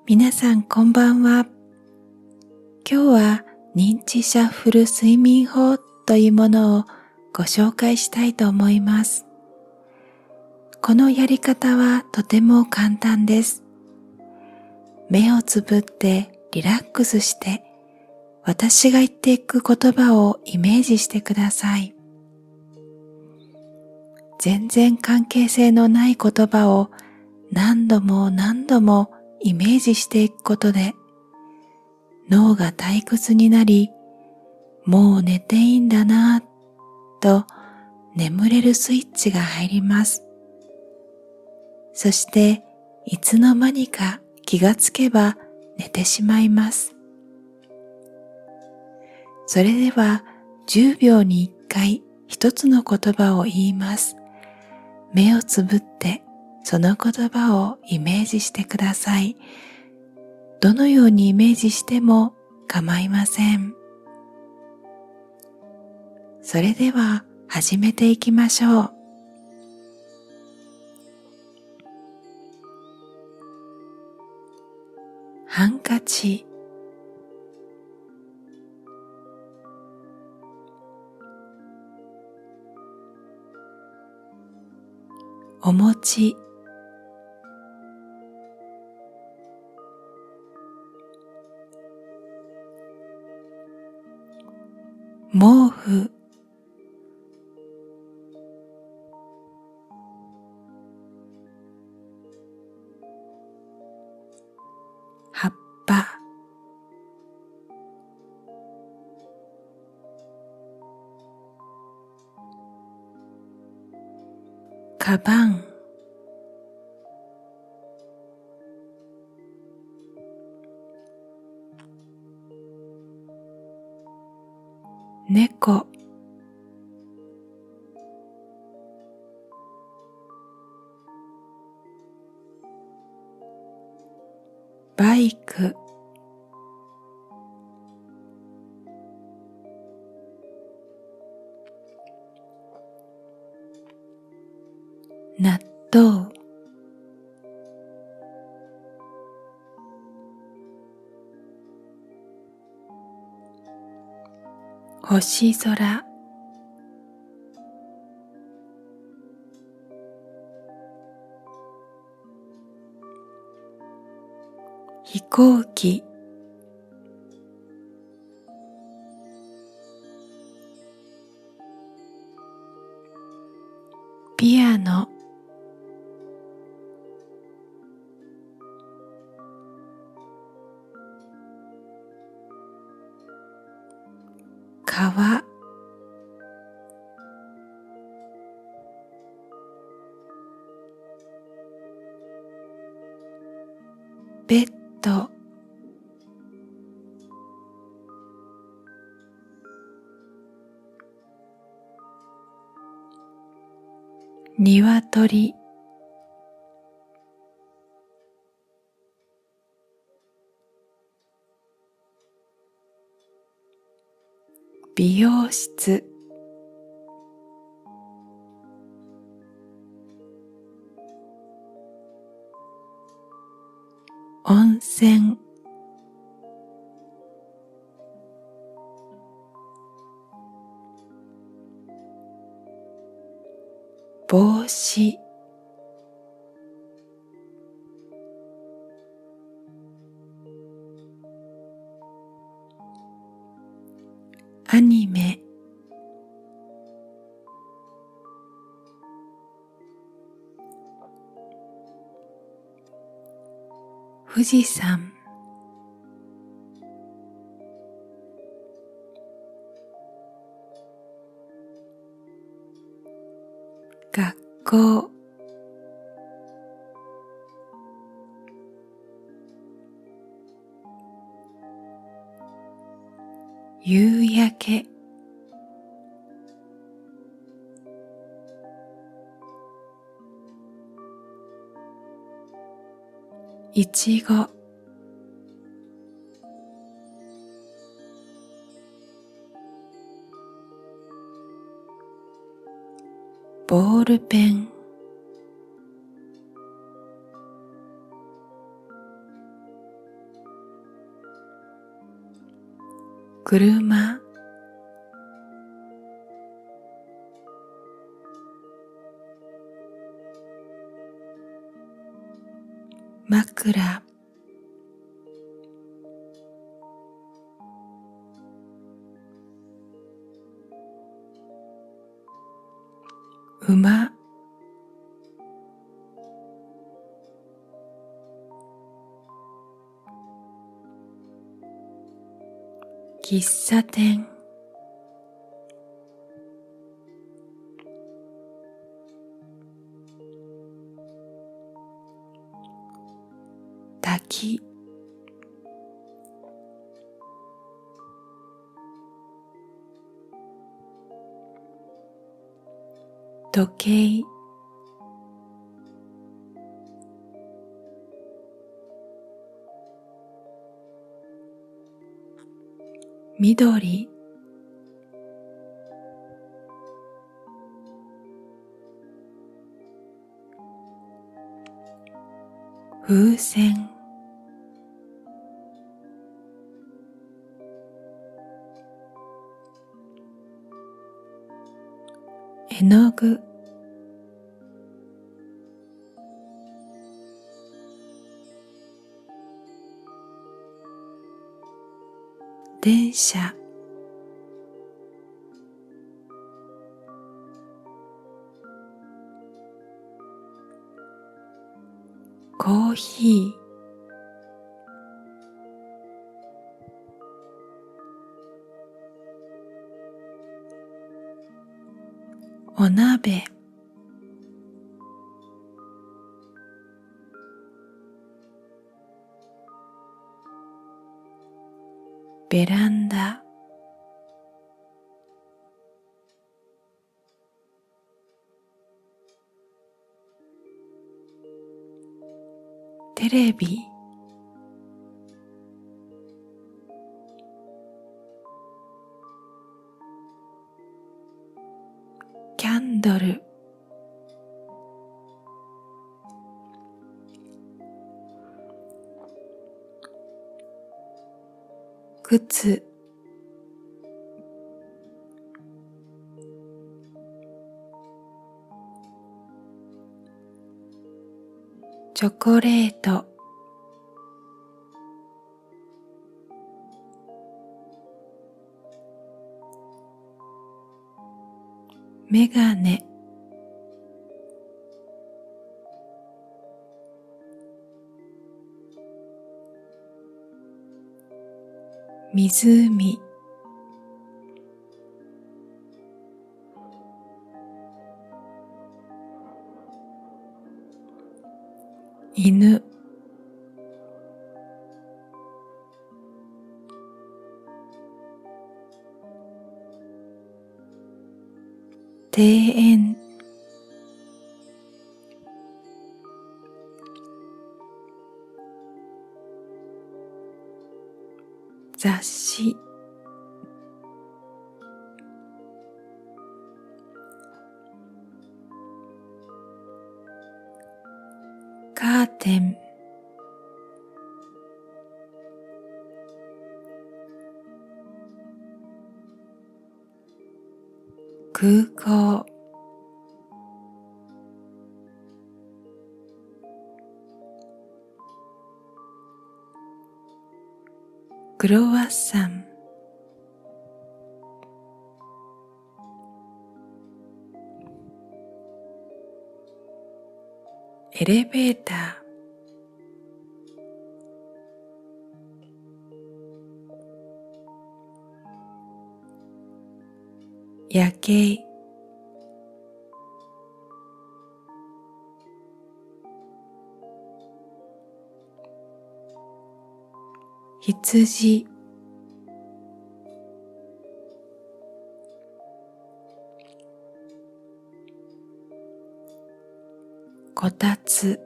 皆さんこんばんは。今日は認知シャッフル睡眠法というものをご紹介したいと思います。このやり方はとても簡単です。目をつぶってリラックスして、私が言っていく言葉をイメージしてください。全然関係性のない言葉を何度も何度もイメージしていくことで、脳が退屈になり、もう寝ていいんだなぁと眠れるスイッチが入ります。そしていつの間にか気がつけば寝てしまいます。それでは10秒に1回一つの言葉を言います。目をつぶってその言葉をイメージしてください。どのようにイメージしても構いません。それでは始めていきましょう。ハンカチ、お餅、毛布、葉っぱ、カバン、猫、バイク、納豆、星空、飛行機、ピアノ、川、ベッド、鶏、美容室、温泉、帽子、アニメ、富士山、学校、夕焼け、いちご、ボールペン、車、枕、馬、喫茶店、滝、時計、緑、風船、絵の具、電車、コーヒー、お鍋、ベランダ、テレビ、キャンドル、靴、チョコレート、メガネ、湖、犬、庭園、雑誌、カーテン、空港、クロワッサン、エレベーター、夜景、羊、こたつ、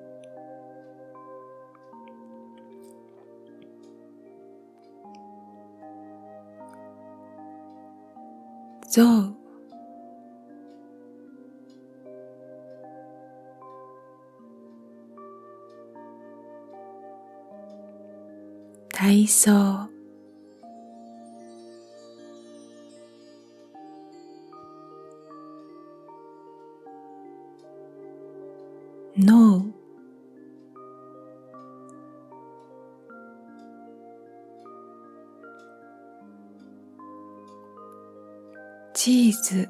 象、体操、脳、チーズ、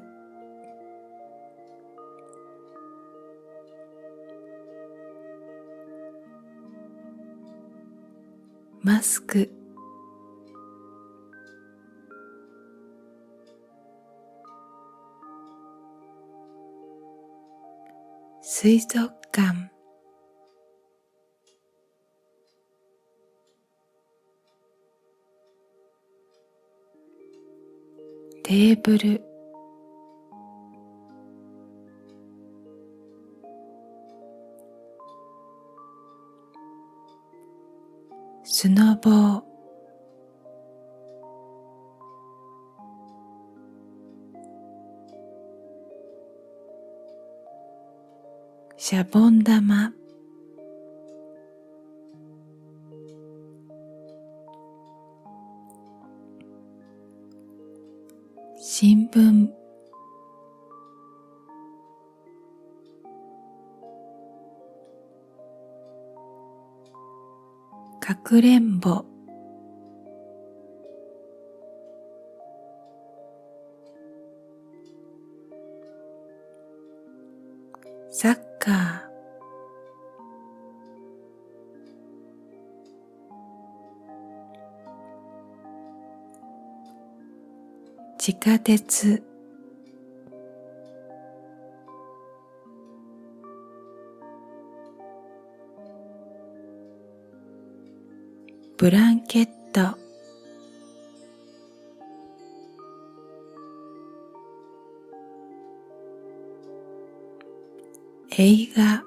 マスク、水族館、テーブル、スノボー、シャボン玉、新聞、かくれんぼ、サッカー、地下鉄、ブランケット、映画、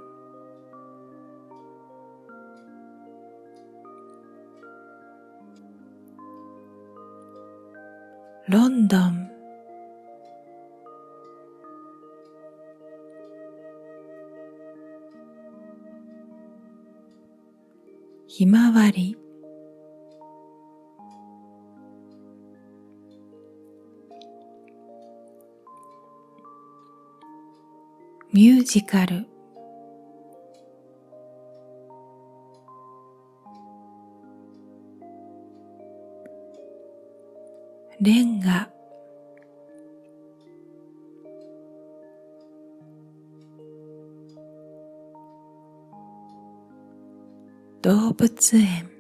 ロンドン、ひまわり、ミュージカル、レンガ、動物園、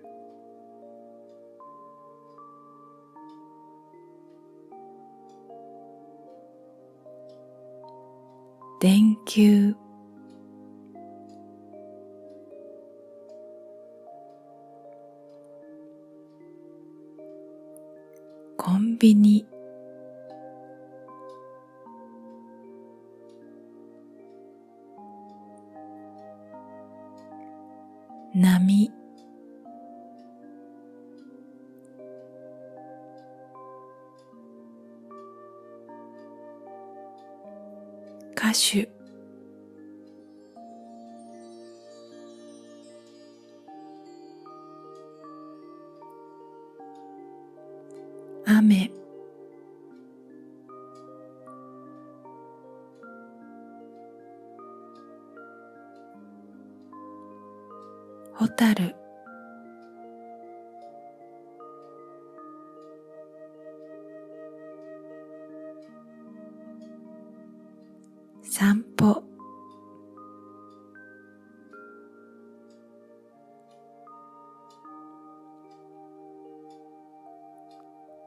電球、コンビニ、波、歌手、雨、ホタル、散歩、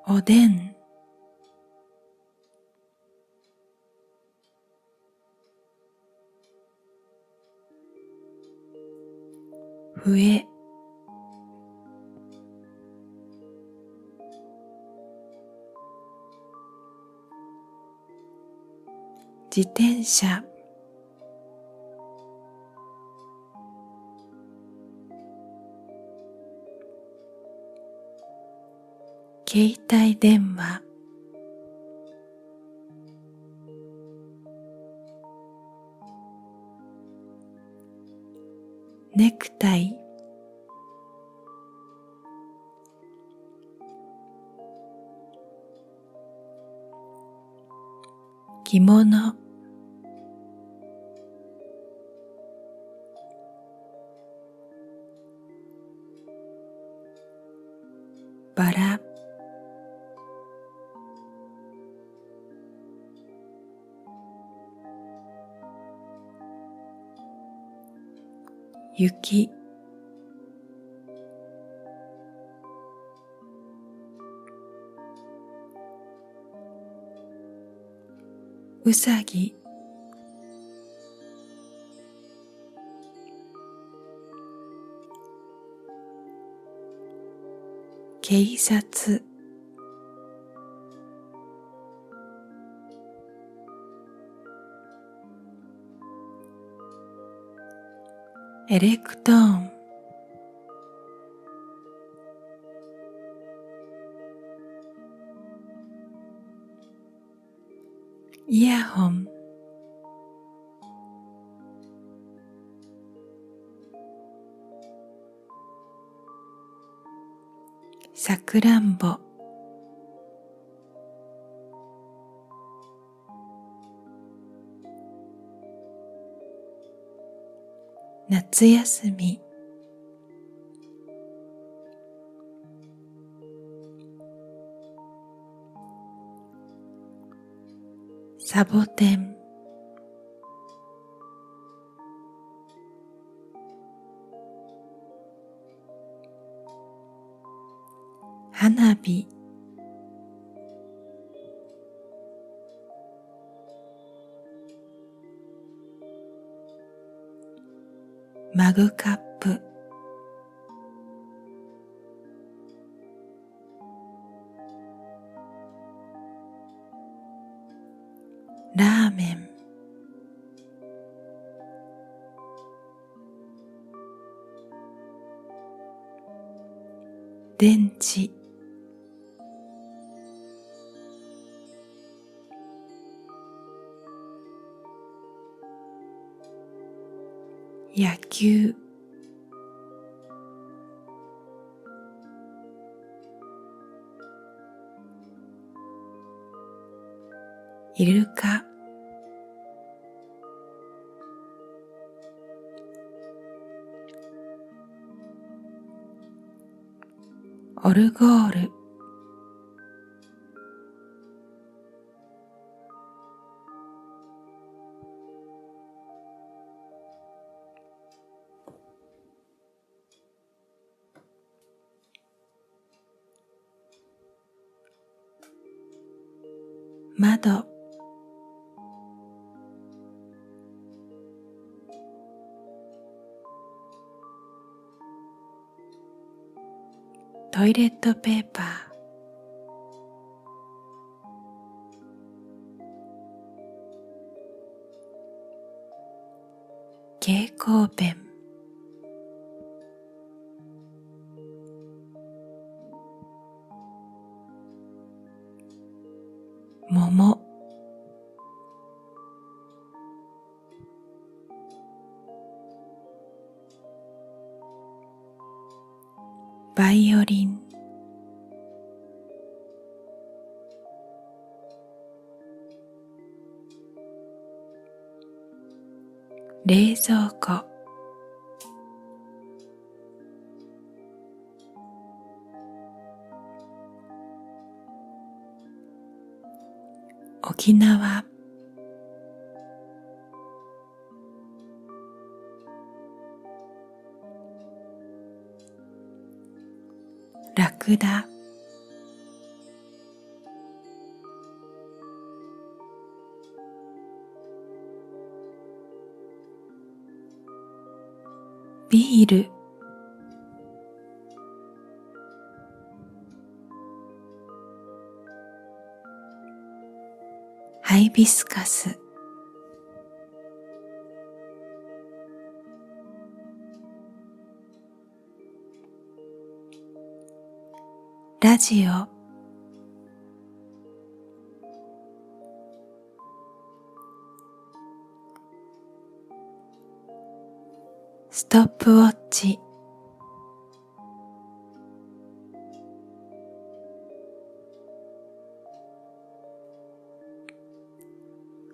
おでん、笛、自転車、携帯電話、ネクタイ、着物、バラ、雪、うさぎ、警察、エレクトーン、イヤホン、さくらんぼ、夏休み、サボテン、花火、マグカップ、ラーメン、電池、野球、イルカ、オルゴール、窓、トイレットペーパー、蛍光ペン、桃、バイオリン、冷蔵庫、沖縄、ラクダ、ビール、ハイビスカス、ラジオ、ストップウォッチ、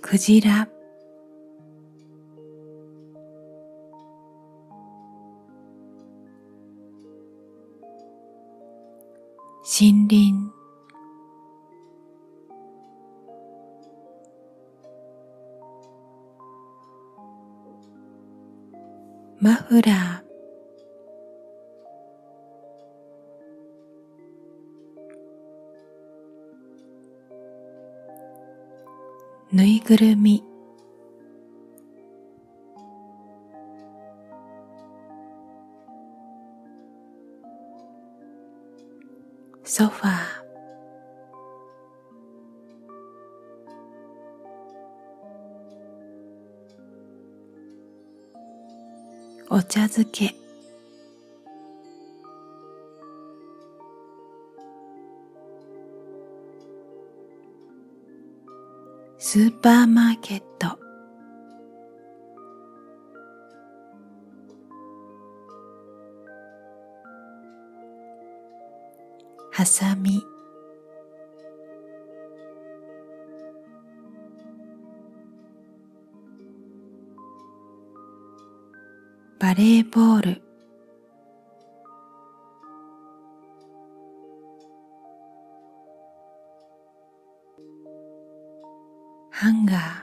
クジラ、森林、マフラー、ぬいぐるみ、ソファー、お茶漬け、スーパーマーケット、ハサミ、バレーボール、ハンガー、